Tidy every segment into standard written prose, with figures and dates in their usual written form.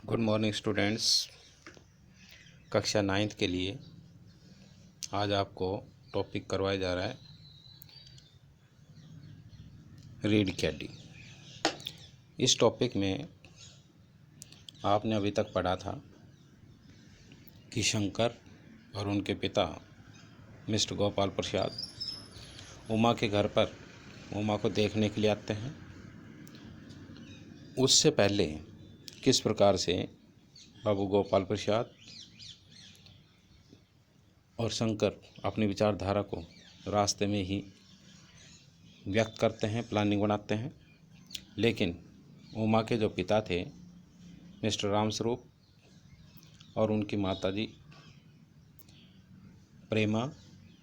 Good morning students. कक्षा 9th के लिए आज आपको टॉपिक करवाया जा रहा है रीड कैडी। इस टॉपिक में आपने अभी तक पढ़ा था कि शंकर और उनके पिता मिस्टर गोपाल प्रसाद उमा के घर पर उमा को देखने के लिए आते हैं। उससे पहले किस प्रकार से बाबू गोपाल प्रसाद और शंकर अपनी विचारधारा को रास्ते में ही व्यक्त करते हैं, प्लानिंग बनाते हैं। लेकिन उमा के जो पिता थे मिस्टर रामस्वरूप और उनकी माताजी प्रेमा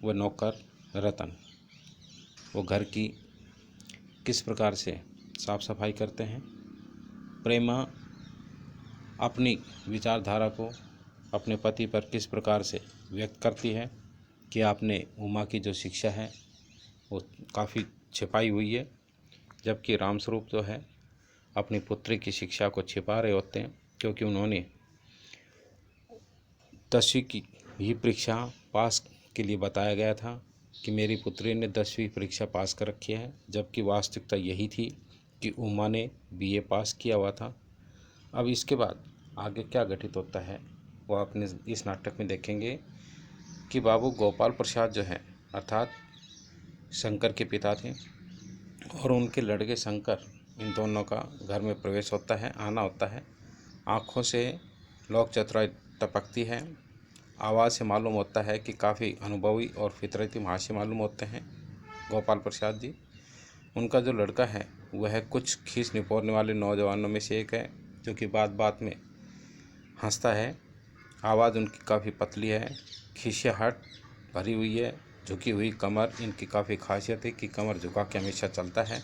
व नौकर रतन, वो घर की किस प्रकार से साफ सफाई करते हैं। प्रेमा अपनी विचारधारा को अपने पति पर किस प्रकार से व्यक्त करती है कि आपने उमा की जो शिक्षा है वो काफ़ी छिपाई हुई है, जबकि रामस्वरूप जो है अपनी पुत्री की शिक्षा को छिपा रहे होते हैं, क्योंकि उन्होंने 10वीं की ही परीक्षा पास के लिए बताया गया था कि मेरी पुत्री ने 10वीं परीक्षा पास कर रखी है, जबकि वास्तविकता यही थी कि उमा ने BA पास किया हुआ था। अब इसके बाद आगे क्या घटित होता है वो अपने इस नाटक में देखेंगे कि बाबू गोपाल प्रसाद जो है अर्थात शंकर के पिता थे और उनके लड़के शंकर, इन दोनों का घर में प्रवेश होता है, आना होता है। आँखों से लोक चतुराई टपकती है। आवाज़ से मालूम होता है कि काफ़ी अनुभवी और फितरती महाशय मालूम होते हैं गोपाल प्रसाद जी। उनका जो लड़का है वह कुछ खींच निपोरने वाले नौजवानों में से एक है, जो कि बात बात में हंसता है। आवाज़ उनकी काफ़ी पतली है, खिसियाहट भरी हुई है, झुकी हुई कमर इनकी काफ़ी खासियत है कि कमर झुका के हमेशा चलता है।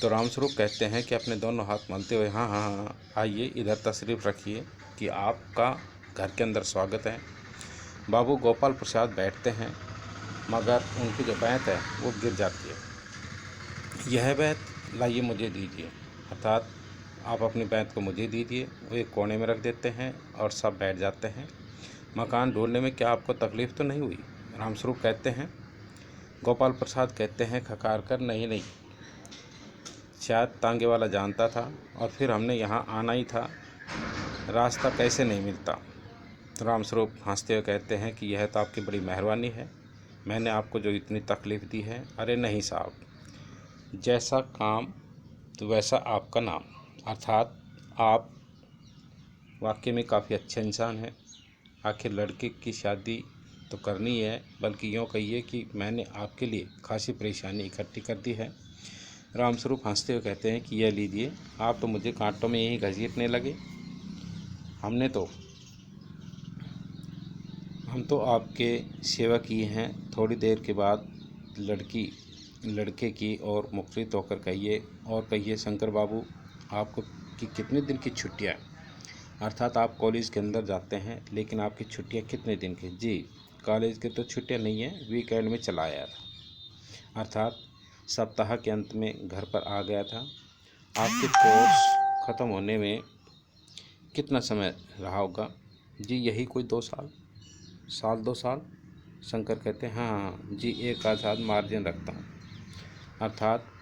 तो रामस्वरूप कहते हैं कि अपने दोनों हाथ मलते हुए हाँ हाँ हाँ आइए इधर तशरीफ़ रखिए कि आपका घर के अंदर स्वागत है। बाबू गोपाल प्रसाद बैठते हैं, मगर उनकी जो बैंत है वो गिर जाती है। यह बैंत लाइए मुझे दीजिए, अर्थात आप अपनी बैंत को मुझे दीजिए। वो एक कोने में रख देते हैं और सब बैठ जाते हैं। मकान ढूंढने में क्या आपको तकलीफ़ तो नहीं हुई? रामस्वरूप कहते हैं। गोपाल प्रसाद कहते हैं खकार कर, नहीं नहीं, शायद तांगे वाला जानता था और फिर हमने यहाँ आना ही था, रास्ता कैसे नहीं मिलता। रामस्वरूप हंसते हुए कहते हैं कि यह तो आपकी बड़ी मेहरबानी है, मैंने आपको जो इतनी तकलीफ़ दी है। अरे नहीं साहब, जैसा काम तो वैसा आपका नाम, अर्थात आप वाकई में काफ़ी अच्छे इंसान हैं। आखिर लड़के की शादी तो करनी है, बल्कि यूँ कहिए कि मैंने आपके लिए खासी परेशानी इकट्ठी कर दी है। रामस्वरूप हंसते हुए कहते हैं कि यह लीजिए, आप तो मुझे कांटों में यही घसीटने लगे। हम तो आपके सेवा किए हैं। थोड़ी देर के बाद लड़के की ओर मुखरित होकर कहिए शंकर बाबू, आपको कि कितने दिन की छुट्टियाँ, अर्थात आप कॉलेज के अंदर जाते हैं, लेकिन आपकी छुट्टियाँ कितने दिन की? जी, कॉलेज की तो छुट्टियाँ नहीं हैं, वीकेंड में चला आया था, अर्थात सप्ताह के अंत में घर पर आ गया था। आपके कोर्स ख़त्म होने में कितना समय रहा होगा? जी यही कोई 2 साल, 2 साल। शंकर कहते हैं हाँ जी, 1 आध साल मार्जिन रखता हूँ। अर्थात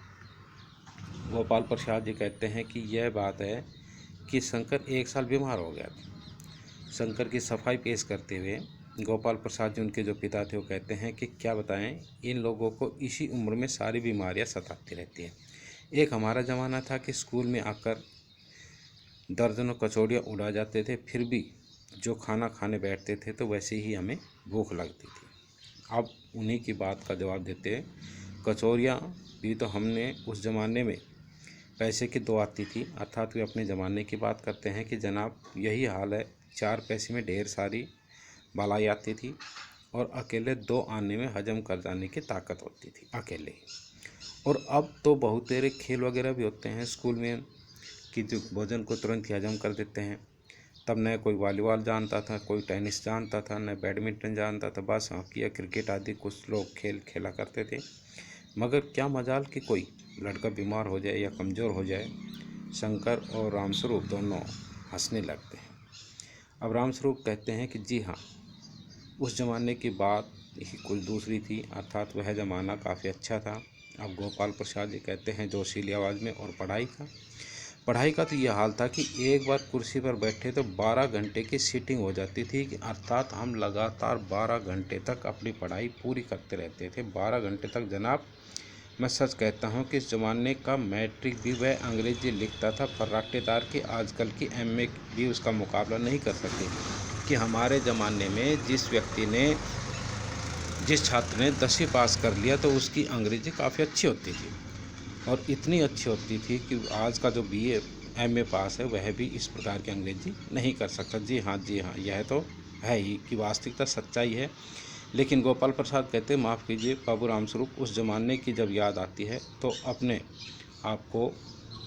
गोपाल प्रसाद जी कहते हैं कि यह बात है कि शंकर 1 साल बीमार हो गया था। शंकर की सफाई पेश करते हुए गोपाल प्रसाद जी, उनके जो पिता थे, वो कहते हैं कि क्या बताएं, इन लोगों को इसी उम्र में सारी बीमारियां सताती रहती हैं। एक हमारा ज़माना था कि स्कूल में आकर दर्जनों कचौड़ियाँ उड़ा जाते थे, फिर भी जो खाना खाने बैठते थे तो वैसे ही हमें भूख लगती थी। अब उन्हीं की बात का जवाब देते हैं, कचौड़ियाँ भी तो हमने उस ज़माने में पैसे की 2 आती थी, अर्थात वे अपने ज़माने की बात करते हैं कि जनाब यही हाल है, 4 पैसे में ढेर सारी भलाई आती थी और अकेले 2 आने में हजम कर जाने की ताकत होती थी अकेले ही। और अब तो बहुत तेरे खेल वगैरह भी होते हैं स्कूल में कि जो भोजन को तुरंत ही हजम कर देते हैं। तब न कोई वॉलीबॉल जानता था, कोई टेनिस जानता था, न बैडमिंटन जानता था, बस हॉकी या क्रिकेट आदि कुछ लोग खेल खेला करते थे। मगर क्या मजाल कि कोई लड़का बीमार हो जाए या कमज़ोर हो जाए। शंकर और रामस्वरूप दोनों हंसने लगते हैं। अब रामस्वरूप कहते हैं कि जी हाँ, उस ज़माने की बात ही कुछ दूसरी थी, अर्थात वह ज़माना काफ़ी अच्छा था। अब गोपाल प्रसाद जी कहते हैं जोशीली आवाज़ में, और पढ़ाई का तो यह हाल था कि एक बार कुर्सी पर बैठे तो 12 घंटे की सीटिंग हो जाती थी, कि अर्थात हम लगातार 12 घंटे तक अपनी पढ़ाई पूरी करते रहते थे। 12 घंटे तक जनाब। मैं सच कहता हूँ कि इस ज़माने का मैट्रिक भी वह अंग्रेजी लिखता था फर्राटेदार, कि आजकल की एमए भी उसका मुकाबला नहीं कर सकती। कि हमारे ज़माने में जिस छात्र ने 10वीं पास कर लिया तो उसकी अंग्रेजी काफ़ी अच्छी होती थी, और इतनी अच्छी होती थी कि आज का जो बीए एमए पास है वह भी इस प्रकार की अंग्रेजी नहीं कर सकता। जी हाँ, यह तो है ही कि वास्तविकता सच्चाई है। लेकिन गोपाल प्रसाद कहते, माफ़ कीजिए बाबू रामस्वरूप, उस ज़माने की जब याद आती है तो अपने आप को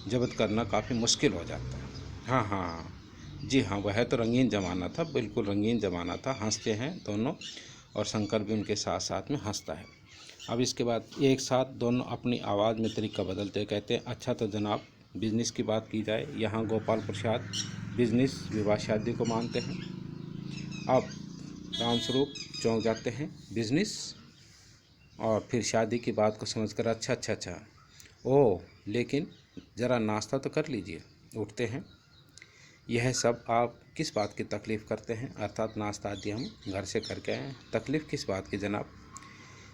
जब्त करना काफ़ी मुश्किल हो जाता है। हाँ हाँ हाँ, जी हाँ, वह तो रंगीन ज़माना था, बिल्कुल रंगीन ज़माना था। हंसते हैं दोनों, और शंकर भी उनके साथ साथ में हंसता है। अब इसके बाद एक साथ दोनों अपनी आवाज़ में तरीका बदलते कहते हैं, अच्छा तो जनाब बिजनेस की बात की जाए। यहाँ गोपाल प्रसाद बिजनेस विवाह शादी को मानते हैं। अब रामस्वरूप चौंक जाते हैं, बिजनेस, और फिर शादी की बात को समझकर अच्छा, ओह लेकिन ज़रा नाश्ता तो कर लीजिए। उठते हैं। यह सब आप किस बात की तकलीफ़ करते हैं, अर्थात नाश्ता आदि हम घर से करके आए हैं, तकलीफ़ किस बात की जनाब?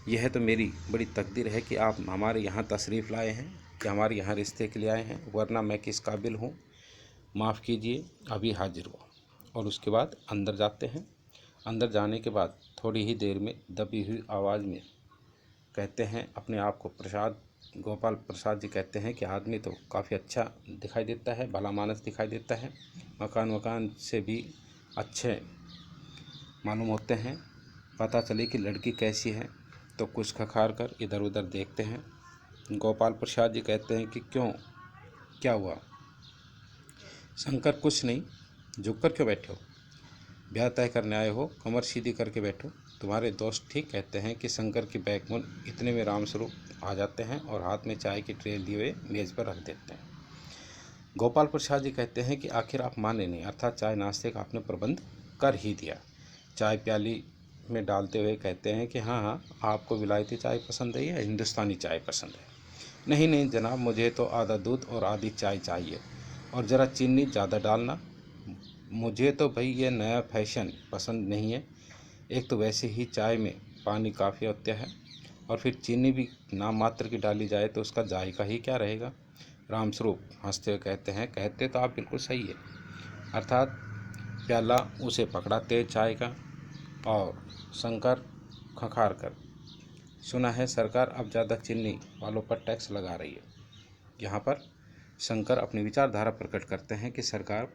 यह तो मेरी बड़ी तकदीर है कि आप हमारे यहाँ तशरीफ़ लाए हैं, कि हमारे यहाँ रिश्ते के लिए आए हैं, वरना मैं किस काबिल हूँ, माफ़ कीजिए, अभी हाजिर हुआ। और उसके बाद अंदर जाते हैं। अंदर जाने के बाद थोड़ी ही देर में दबी हुई आवाज़ में कहते हैं अपने आप को, गोपाल प्रसाद जी कहते हैं कि आदमी तो काफ़ी अच्छा दिखाई देता है, भला मानस दिखाई देता है, मकान से भी अच्छे मालूम होते हैं। पता चले कि लड़की कैसी है, तो कुछ खखार कर इधर उधर देखते हैं। गोपाल प्रसाद जी कहते हैं कि क्यों, क्या हुआ? शंकर, कुछ नहीं, झुक कर क्यों बैठे हो? ब्याह तय करने आए हो, कमर सीधी करके बैठो। तुम्हारे दोस्त ठीक कहते हैं कि शंकर की बैकबोन। इतने में रामस्वरूप आ जाते हैं और हाथ में चाय की ट्रे लिए हुए मेज़ पर रख देते हैं। गोपाल प्रसाद जी कहते हैं कि आखिर आप माने नहीं, अर्थात चाय नाश्ते का आपने प्रबंध कर ही दिया। चाय प्याली में डालते हुए कहते हैं कि हाँ, आपको विलायती चाय पसंद है या हिंदुस्तानी चाय पसंद है? नहीं जनाब, मुझे तो आधा दूध और आधी चाय चाहिए, और ज़रा चीनी ज़्यादा डालना। मुझे तो भाई ये नया फैशन पसंद नहीं है। एक तो वैसे ही चाय में पानी काफ़ी होता है, और फिर चीनी भी नाम मात्र की डाली जाए तो उसका जायका ही क्या रहेगा? रामस्वरूप हंसते हुए कहते हैं, कहते तो आप बिल्कुल सही है। अर्थात प्याला उसे पकड़ाते चाय का, और शंकर खखार कर, सुना है सरकार अब ज़्यादा चीनी वालों पर टैक्स लगा रही है। यहाँ पर शंकर अपनी विचारधारा प्रकट करते हैं कि सरकार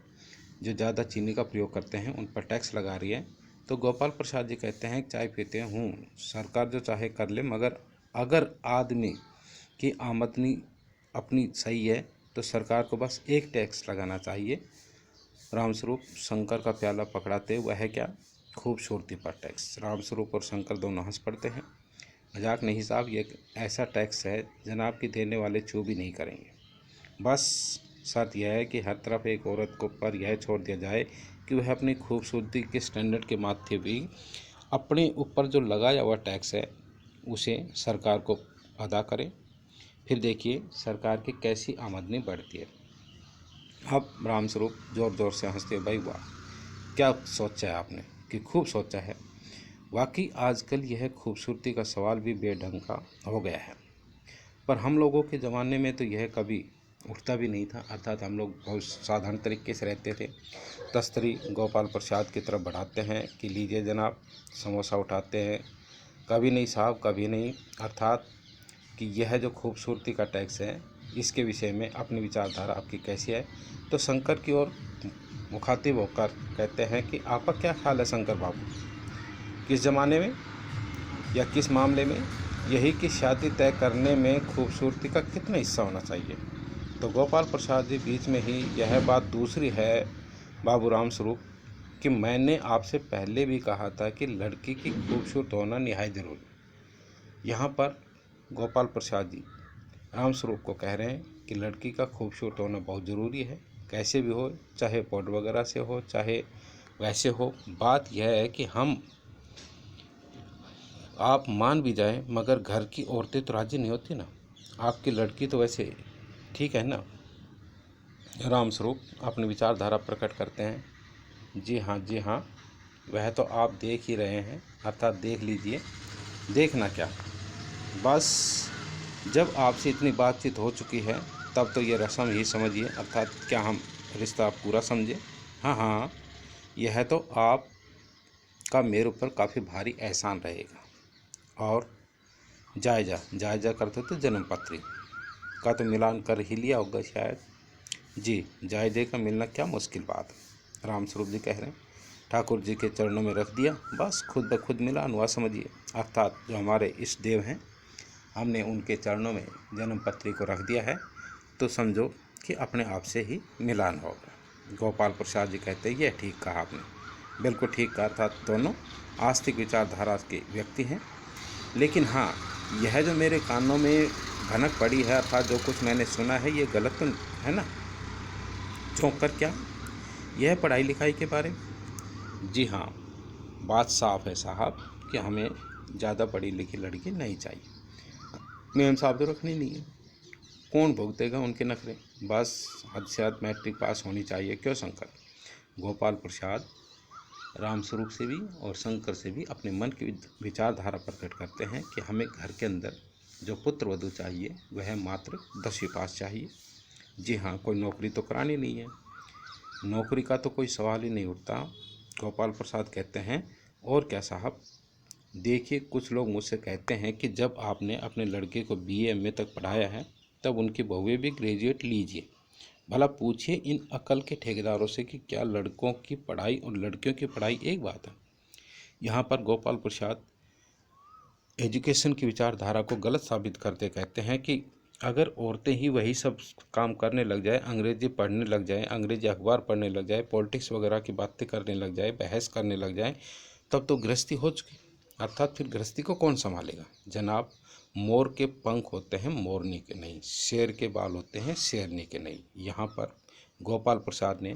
जो ज़्यादा चीनी का प्रयोग करते हैं उन पर टैक्स लगा रही है। तो गोपाल प्रसाद जी कहते हैं, चाय पीते हूँ, सरकार जो चाहे कर ले, मगर अगर आदमी की आमदनी अपनी सही है तो सरकार को बस एक टैक्स लगाना चाहिए। रामस्वरूप शंकर का प्याला पकड़ाते, वह क्या, खूबसूरती पर टैक्स। रामस्वरूप और शंकर दोनों हंस पड़ते हैं। मजाक नहीं साहब, ये ऐसा टैक्स है जनाब कि देने वाले चू भी नहीं करेंगे। बस शर्त यह है कि हर तरफ एक औरत को पर यह छोड़ दिया जाए कि वह अपनी खूबसूरती के स्टैंडर्ड के माथे भी अपने ऊपर जो लगाया हुआ टैक्स है उसे सरकार को अदा करे। फिर देखिए सरकार की कैसी आमदनी बढ़ती है। अब रामस्वरूप ज़ोर ज़ोर से हंसते, भाई वाह, क्या सोचा है आपने, कि खूब सोचा है। वाकई आजकल यह खूबसूरती का सवाल भी बेढंग का हो गया है, पर हम लोगों के ज़माने में तो यह कभी उठता भी नहीं था। अर्थात हम लोग बहुत साधारण तरीके से रहते थे। तस्तरी गोपाल प्रसाद की तरफ बढ़ाते हैं कि लीजिए जनाब, समोसा उठाते हैं, कभी नहीं साहब, कभी नहीं। अर्थात कि यह जो खूबसूरती का टैक्स है इसके विषय में अपनी विचारधारा आपकी कैसी है? तो शंकर की ओर मुखातिब होकर कहते हैं कि आपका क्या ख्याल है शंकर बाबू, किस ज़माने में या किस मामले में, यही कि शादी तय करने में खूबसूरती का कितना हिस्सा होना चाहिए? तो गोपाल प्रसाद जी बीच में ही, यह बात दूसरी है बाबू रामस्वरूप, कि मैंने आपसे पहले भी कहा था कि लड़की की खूबसूरत होना निहायत ज़रूरी। यहाँ पर गोपाल प्रसाद जी रामस्वरूप को कह रहे हैं कि लड़की का खूबसूरत होना बहुत ज़रूरी है, कैसे भी हो, चाहे पॉट वगैरह से हो चाहे वैसे हो, बात यह है कि आप मान भी जाए मगर घर की औरतें तो राजी नहीं होती ना। आपकी लड़की तो वैसे ठीक है ना। राम स्वरूप अपनी विचारधारा प्रकट करते हैं। जी हाँ जी हाँ, वह तो आप देख ही रहे हैं, अर्थात देख लीजिए। देखना क्या, बस जब आपसे इतनी बातचीत हो चुकी है तब तो ये रस्म ही समझिए, अर्थात क्या हम रिश्ता पूरा समझे। हाँ हाँ, यह तो आपका मेरे ऊपर काफ़ी भारी एहसान रहेगा। और जायजा करते तो जन्म पत्री का तो मिलान कर ही लिया होगा शायद। जी, जायजे का मिलना क्या मुश्किल बात है। रामस्वरूप जी कह रहे हैं ठाकुर जी के चरणों में रख दिया, बस खुद ब खुद मिलान हुआ समझिए। अर्थात जो हमारे इष्ट देव हैं, हमने उनके चरणों में जन्म पत्री को रख दिया है तो समझो कि अपने आप से ही मिलान होगा। गोपाल प्रसाद जी कहते हैं ये ठीक कहा आपने, बिल्कुल ठीक कहा। अर्थात दोनों आस्तिक विचारधारा के व्यक्ति हैं। लेकिन हाँ, यह जो मेरे कानों में भनक पड़ी है, अर्थात जो कुछ मैंने सुना है, ये गलत तो है ना। चौंक कर क्या, यह पढ़ाई लिखाई के बारे में। जी हाँ, बात साफ है साहब कि हमें ज़्यादा पढ़ी लिखी लड़की नहीं चाहिए। मेम साहब तो रखनी नहीं है, कौन भुगतेगा उनके नखरे। बस हद से हद मैट्रिक पास होनी चाहिए। क्यों शंकर? गोपाल प्रसाद रामस्वरूप से भी और शंकर से भी अपने मन की विचारधारा प्रकट करते हैं कि हमें घर के अंदर जो पुत्र वधू चाहिए वह मात्र 10वीं पास चाहिए। जी हाँ, कोई नौकरी तो करानी नहीं है, नौकरी का तो कोई सवाल ही नहीं उठता। गोपाल प्रसाद कहते हैं और क्या साहब, देखिए कुछ लोग मुझसे कहते हैं कि जब आपने अपने लड़के को BA MA तक पढ़ाया है तब उनकी बहुएं भी ग्रेजुएट लीजिए। भला पूछिए इन अकल के ठेकेदारों से कि क्या लड़कों की पढ़ाई और लड़कियों की पढ़ाई एक बात है। यहाँ पर गोपाल प्रसाद एजुकेशन की विचारधारा को गलत साबित करते कहते हैं कि अगर औरतें ही वही सब काम करने लग जाए, अंग्रेजी पढ़ने लग जाए, अंग्रेजी अखबार पढ़ने लग जाए, पॉलिटिक्स वगैरह की बातें करने लग जाए, बहस करने लग जाए, तब तो गृहस्थी हो चुकी। अर्थात फिर गृहस्थी को कौन संभालेगा जनाब। मोर के पंख होते हैं मोरनी के नहीं, शेर के बाल होते हैं शेरनी के नहीं। यहाँ पर गोपाल प्रसाद ने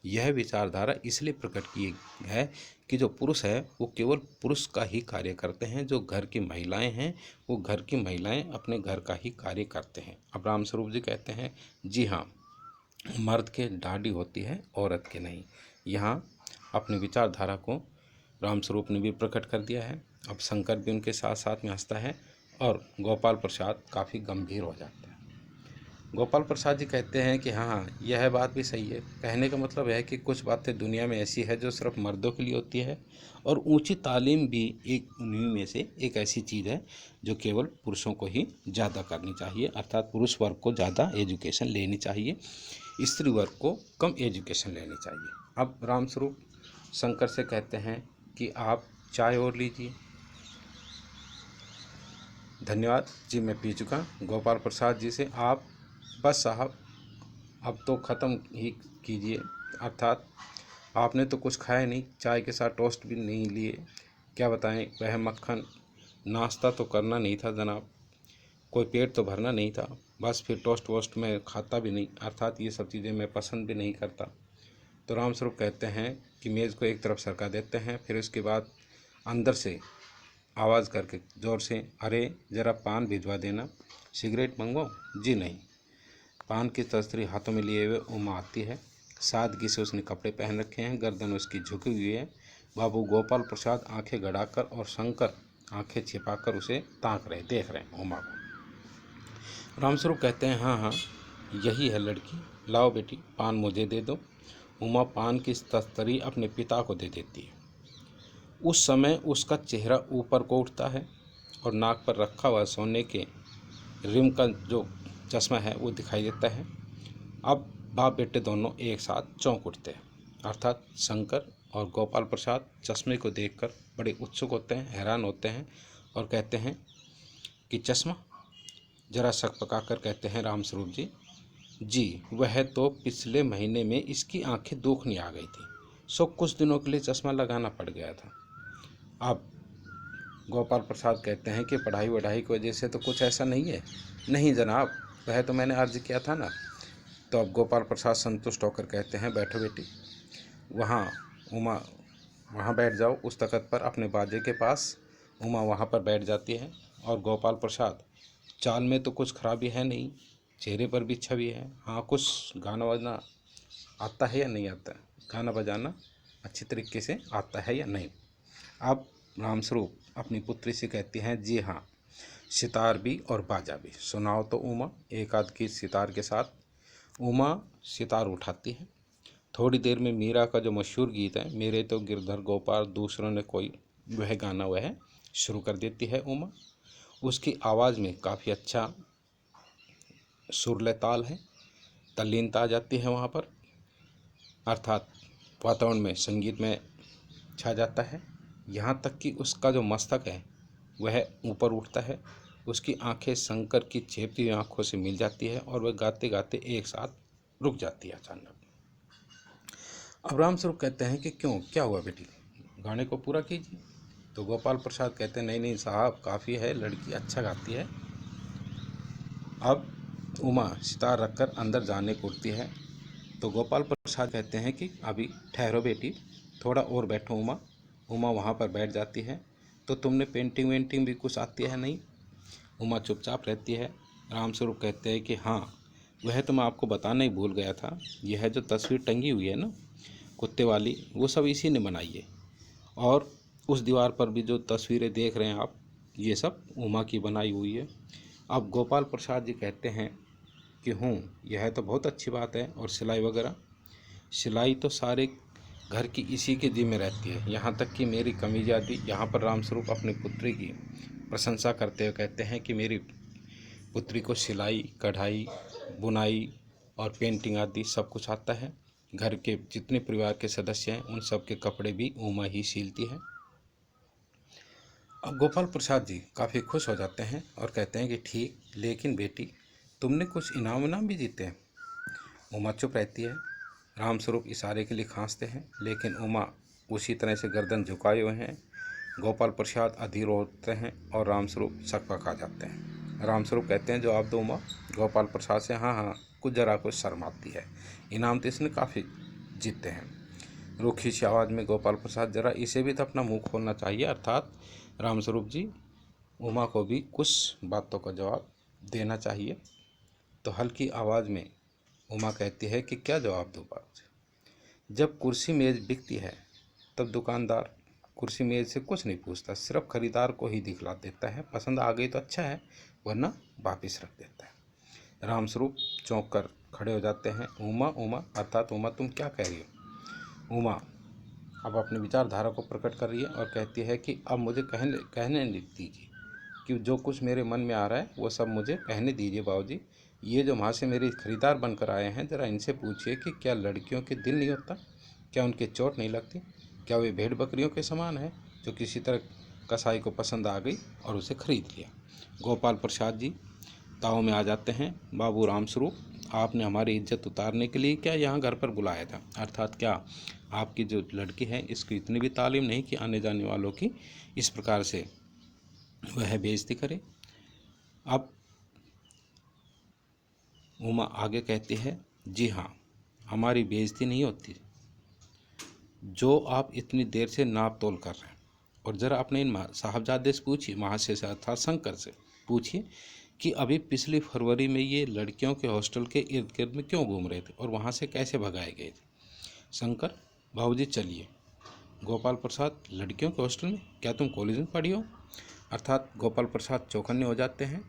यह विचारधारा इसलिए प्रकट की है कि जो पुरुष है वो केवल पुरुष का ही कार्य करते हैं, जो घर की महिलाएं हैं वो घर की महिलाएं अपने घर का ही कार्य करते हैं। अब रामस्वरूप जी कहते हैं जी हाँ, मर्द के दाढ़ी होती है औरत के नहीं। यहाँ अपनी विचारधारा को रामस्वरूप ने भी प्रकट कर दिया है। अब शंकर भी उनके साथ साथ में हंसता है और गोपाल प्रसाद काफ़ी गंभीर हो जाता है। गोपाल प्रसाद जी कहते हैं कि हाँ, यह बात भी सही है। कहने का मतलब है कि कुछ बातें दुनिया में ऐसी है जो सिर्फ मर्दों के लिए होती है और ऊंची तालीम भी एक उन्हीं में से एक ऐसी चीज़ है जो केवल पुरुषों को ही ज़्यादा करनी चाहिए। अर्थात पुरुष वर्ग को ज़्यादा एजुकेशन लेनी चाहिए, स्त्री वर्ग को कम एजुकेशन लेनी चाहिए। अब रामस्वरूप शंकर से कहते हैं कि आप चाय और लीजिए। धन्यवाद जी, मैं पी चुका। गोपाल प्रसाद जी से आप बस साहब अब तो ख़त्म ही कीजिए। अर्थात आपने तो कुछ खाया नहीं, चाय के साथ टोस्ट भी नहीं लिए। क्या बताएं, वह मक्खन नाश्ता तो करना नहीं था जनाब, कोई पेट तो भरना नहीं था। बस फिर टोस्ट वोस्ट मैं खाता भी नहीं, अर्थात ये सब चीज़ें मैं पसंद भी नहीं करता। तो रामस्वरूप कहते हैं कि मेज़ को एक तरफ सरका देते हैं, फिर उसके बाद अंदर से आवाज़ करके ज़ोर से, अरे ज़रा पान भिजवा देना। सिगरेट मंगवाओ? जी नहीं। पान की तस्तरी हाथों में लिए हुए उमा आती है। सादगी से उसने कपड़े पहन रखे हैं, गर्दन उसकी झुकी हुई है। बाबू गोपाल प्रसाद आंखें गड़ाकर और शंकर आंखें छिपाकर उसे ताक रहे, देख रहे हैं उमा को। रामस्वरूप कहते हैं हाँ हाँ, यही है लड़की, लाओ बेटी पान मुझे दे दो। उमा पान की तस्तरी अपने पिता को दे देती है। उस समय उसका चेहरा ऊपर को उठता है और नाक पर रखा हुआ सोने के रिम का जो चश्मा है वो दिखाई देता है। अब बाप बेटे दोनों एक साथ चौंक उठते हैं। अर्थात शंकर और गोपाल प्रसाद चश्मे को देखकर बड़े उत्सुक होते हैं, हैरान होते हैं और कहते हैं कि चश्मा? जरा शक पकाकर कहते हैं रामस्वरूप जी, वह तो पिछले महीने में इसकी आंखें दुखनी आ गई थी, सो कुछ दिनों के लिए चश्मा लगाना पड़ गया था। अब गोपाल प्रसाद कहते हैं कि पढ़ाई वढ़ाई की वजह से तो कुछ ऐसा नहीं है। नहीं जनाब, वह तो मैंने अर्ज किया था ना, तो अब गोपाल प्रसाद संतुष्ट होकर कहते हैं, बैठो बेटी, वहाँ उमा वहाँ बैठ जाओ उस तख्त पर अपने बाजे के पास। उमा वहाँ पर बैठ जाती है और गोपाल प्रसाद, चाल में तो कुछ खराबी है नहीं, चेहरे पर भी छवि है, हाँ कुछ गाना बजाना आता है या नहीं आता है, गाना बजाना अच्छी तरीके से आता है या नहीं। अब रामस्वरूप अपनी पुत्री से कहती हैं, जी हाँ, सितार भी और बाजा भी सुनाओ तो उमा, एक आध गीत सितार के साथ। उमा सितार उठाती है। थोड़ी देर में मीरा का जो मशहूर गीत है, मेरे तो गिरधर गोपाल दूसरों ने कोई, वह गाना वह शुरू कर देती है उमा। उसकी आवाज़ में काफ़ी अच्छा सुरले ताल है, तल्लीनता आ जाती है वहाँ पर, अर्थात वातावरण में संगीत में छा जाता है। यहाँ तक कि उसका जो मस्तक है वह ऊपर उठता है, उसकी आंखें शंकर की चेपती हुई आंखों से मिल जाती है और वह गाते गाते एक साथ रुक जाती है अचानक। अब रामस्वरूप कहते हैं कि क्यों, क्या हुआ बेटी, गाने को पूरा कीजिए। तो गोपाल प्रसाद कहते हैं, नहीं नहीं साहब, काफ़ी है, लड़की अच्छा गाती है। अब उमा सितार रखकर अंदर जाने को उठती है तो गोपाल प्रसाद कहते हैं कि अभी ठहरो बेटी, थोड़ा और बैठो उमा। उमा वहाँ पर बैठ जाती है। तो तुमने पेंटिंग वेंटिंग भी कुछ आती है नहीं? उमा चुपचाप रहती है। रामस्वरूप कहते हैं कि हाँ, वह तो मैं आपको बताना ही भूल गया था, यह जो तस्वीर टंगी हुई है ना कुत्ते वाली, वो सब इसी ने बनाई है। और उस दीवार पर भी जो तस्वीरें देख रहे हैं आप, ये सब उमा की बनाई हुई है। अब गोपाल प्रसाद जी कहते हैं कि यह तो बहुत अच्छी बात है, और सिलाई वगैरह, सिलाई तो सारे घर की इसी के जिम्मे रहती है, यहाँ तक कि मेरी कमीज आदि। यहाँ पर रामस्वरूप अपनी पुत्री की प्रशंसा करते हुए कहते हैं कि मेरी पुत्री को सिलाई, कढ़ाई, बुनाई और पेंटिंग आदि सब कुछ आता है। घर के जितने परिवार के सदस्य हैं उन सब के कपड़े भी उमा ही सिलती है। अब गोपाल प्रसाद जी काफ़ी खुश हो जाते हैं और कहते हैं कि ठीक, लेकिन बेटी तुमने कुछ इनाम भी जीते हैं। उमा चुप रहती है। रामस्वरूप इशारे के लिए खांसते हैं, लेकिन उमा उसी तरह से गर्दन झुकाए हुए हैं। गोपाल प्रसाद अधीर होते हैं और रामस्वरूप सकपक आ जाते हैं। रामस्वरूप कहते हैं, जवाब दो उमा। गोपाल प्रसाद से, हाँ, कुछ शर्म आती है, इनाम तो इसने काफ़ी जीते हैं। रूखी सी आवाज़ में गोपाल प्रसाद, जरा इसे भी तो अपना मुंह खोलना चाहिए। अर्थात रामस्वरूप जी उमा को भी कुछ बातों का जवाब देना चाहिए। तो हल्की आवाज़ में उमा कहती है कि क्या जवाब दूँ बात, जब कुर्सी मेज़ बिकती है तब दुकानदार कुर्सी मेज़ से कुछ नहीं पूछता, सिर्फ खरीदार को ही दिखला देता है, पसंद आ गई तो अच्छा है, वरना वापस रख देता है। रामस्वरूप चौंक कर खड़े हो जाते हैं। उमा, अर्थात उमा, तुम क्या कह रही हो? उमा अब अपनी विचारधारा को प्रकट कर रही है और कहती है कि अब मुझे कहने दीजिए कि जो कुछ मेरे मन में आ रहा है वो सब मुझे कहने दीजिए बाबूजी। ये जो वहाँ से मेरे खरीदार बनकर आए हैं, ज़रा इनसे पूछिए कि क्या लड़कियों के दिल नहीं होता, क्या उनके चोट नहीं लगती, क्या वे भेड़ बकरियों के समान है जो किसी तरह कसाई को पसंद आ गई और उसे खरीद लिया। गोपाल प्रसाद जी ताव में आ जाते हैं। बाबू रामस्वरूप, आपने हमारी इज्जत उतारने के लिए क्या यहाँ घर पर बुलाया था? अर्थात क्या आपकी जो लड़की है इसकी इतनी भी तालीम नहीं कि आने जाने वालों की इस प्रकार से वह बेइज्जती करे? अब उमा आगे कहती है, जी हाँ, हमारी बेइज्जती नहीं होती, जो आप इतनी देर से नाप तोल कर रहे हैं। और ज़रा अपने इन साहबजादे से पूछिए, महाशय से अर्थात शंकर से पूछिए कि अभी पिछली फरवरी में ये लड़कियों के हॉस्टल के इर्द गिर्द में क्यों घूम रहे थे और वहाँ से कैसे भगाए गए थे। शंकर, बाबूजी चलिए। गोपाल प्रसाद, लड़कियों के हॉस्टल में? क्या तुम कॉलेज में पढ़ी हो? अर्थात गोपाल प्रसाद चौकन्ने हो जाते हैं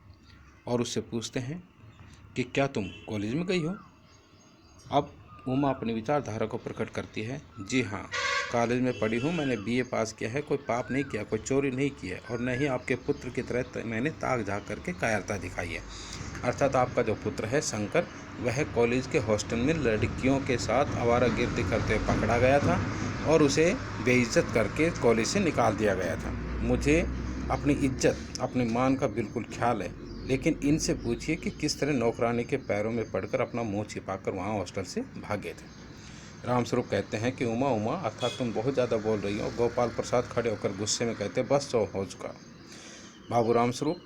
और उससे पूछते हैं कि क्या तुम कॉलेज में गई हो? अब उमा अपनी विचारधारा को प्रकट करती है, जी हाँ, कॉलेज में पढ़ी हूँ, मैंने बीए पास किया है, कोई पाप नहीं किया, कोई चोरी नहीं की है, और न ही आपके पुत्र की तरह मैंने ताक झाँक करके कायरता दिखाई है। अर्थात आपका जो पुत्र है शंकर, वह कॉलेज के हॉस्टल में लड़कियों के साथ आवारागर्दी करते हुए पकड़ा गया था और उसे बेइज्जत करके कॉलेज से निकाल दिया गया था। मुझे अपनी इज्जत, अपने मान का बिल्कुल ख्याल है, लेकिन इनसे पूछिए कि किस तरह नौकरानी के पैरों में पड़कर अपना मुंह छिपाकर वहाँ हॉस्टल से भागे थे। रामस्वरूप कहते हैं कि उमा, अर्थात तुम बहुत ज़्यादा बोल रही हो। गोपाल प्रसाद खड़े होकर गुस्से में कहते, बस हो चुका। बाबू रामस्वरूप,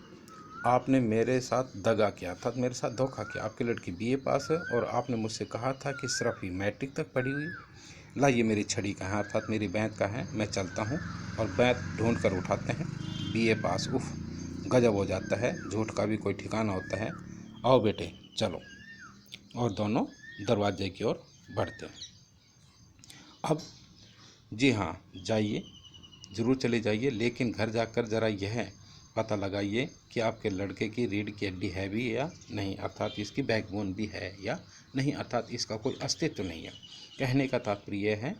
आपने मेरे साथ दगा किया, अर्थात मेरे साथ धोखा किया। आपकी लड़की बीए पास है और आपने मुझसे कहा था कि सिर्फ ही मैट्रिक तक पढ़ी हुई। लाइए मेरी छड़ी कहाँ, अर्थात मेरी बैंत कहाँ है, मैं चलता हूँ। और बैंत ढूंढ कर उठाते हैं, बीए पास। उफ, गजब हो जाता है, झूठ का भी कोई ठिकाना होता है। आओ बेटे चलो। और दोनों दरवाजे की ओर बढ़ते हैं। अब जी हाँ, जाइए, ज़रूर चले जाइए, लेकिन घर जाकर ज़रा यह पता लगाइए कि आपके लड़के की रीढ़ की हड्डी है भी या नहीं, अर्थात इसकी बैकबोन भी है या नहीं, अर्थात इसका कोई अस्तित्व नहीं है। कहने का तात्पर्य यह है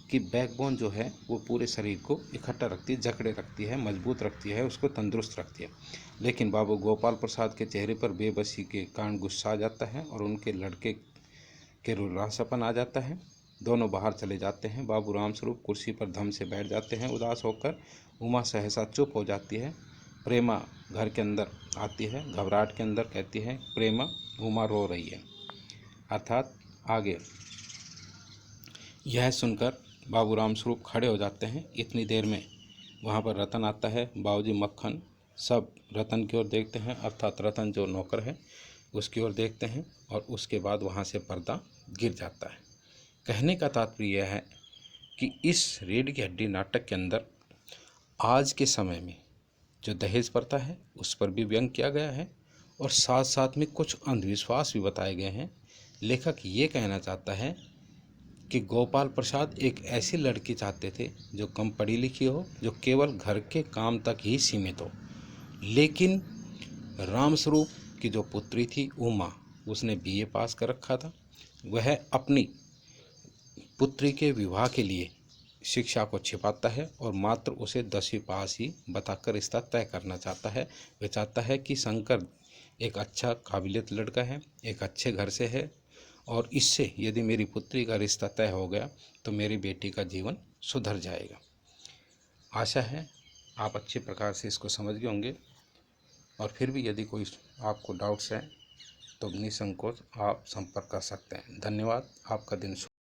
कि बैकबोन जो है वो पूरे शरीर को इकट्ठा रखती है, जकड़े रखती है, मजबूत रखती है, उसको तंदुरुस्त रखती है। लेकिन बाबू गोपाल प्रसाद के चेहरे पर बेबसी के कारण गुस्सा आ जाता है और उनके लड़के के रुलासापन आ जाता है। दोनों बाहर चले जाते हैं। बाबू रामस्वरूप कुर्सी पर धम से बैठ जाते हैं उदास होकर। उमा सहसा चुप हो जाती है। प्रेमा घर के अंदर आती है, घबराहट के अंदर कहती है, प्रेमा, उमा रो रही है। अर्थात आगे यह सुनकर बाबू रामस्वरूप खड़े हो जाते हैं। इतनी देर में वहाँ पर रतन आता है, बाबूजी मक्खन, सब रतन की ओर देखते हैं, अर्थात रतन जो नौकर है उसकी ओर देखते हैं और उसके बाद वहाँ से पर्दा गिर जाता है। कहने का तात्पर्य यह है कि इस रीढ़ की हड्डी नाटक के अंदर आज के समय में जो दहेज प्रथा है उस पर भी व्यंग किया गया है और साथ साथ में कुछ अंधविश्वास भी बताए गए हैं। लेखक ये कहना चाहता है कि गोपाल प्रसाद एक ऐसी लड़की चाहते थे जो कम पढ़ी लिखी हो, जो केवल घर के काम तक ही सीमित हो। लेकिन रामस्वरूप की जो पुत्री थी उमा, उसने बीए पास कर रखा था। वह अपनी पुत्री के विवाह के लिए शिक्षा को छिपाता है और मात्र उसे 10वीं पास ही बताकर रिश्ता तय करना चाहता है। वह चाहता है कि शंकर एक अच्छा काबिलियत लड़का है, एक अच्छे घर से है और इससे यदि मेरी पुत्री का रिश्ता तय हो गया तो मेरी बेटी का जीवन सुधर जाएगा। आशा है आप अच्छे प्रकार से इसको समझ गए होंगे और फिर भी यदि कोई आपको डाउट्स हैं तो निसंकोच आप संपर्क कर सकते हैं। धन्यवाद। आपका दिन शुभ